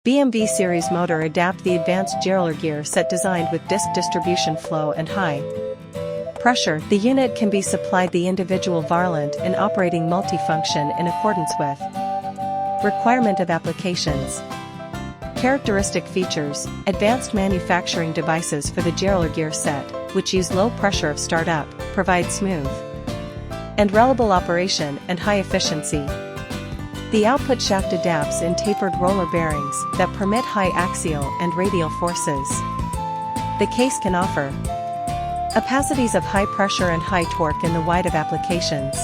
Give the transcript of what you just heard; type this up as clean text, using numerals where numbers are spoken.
BMV series motor adapt the advanced Geroler gear set designed with disc distribution flow and high pressure. The unit can be supplied the individual varlant and operating multifunction in accordance with requirement of applications. Characteristic features: advanced manufacturing devices for the Geroler gear set, which use low pressure of startup, provide smooth and reliable operation and high efficiency. The output shaft adapts in tapered roller bearings that permit high axial and radial forces. The case can offer capacities of high pressure and high torque in the wide of applications.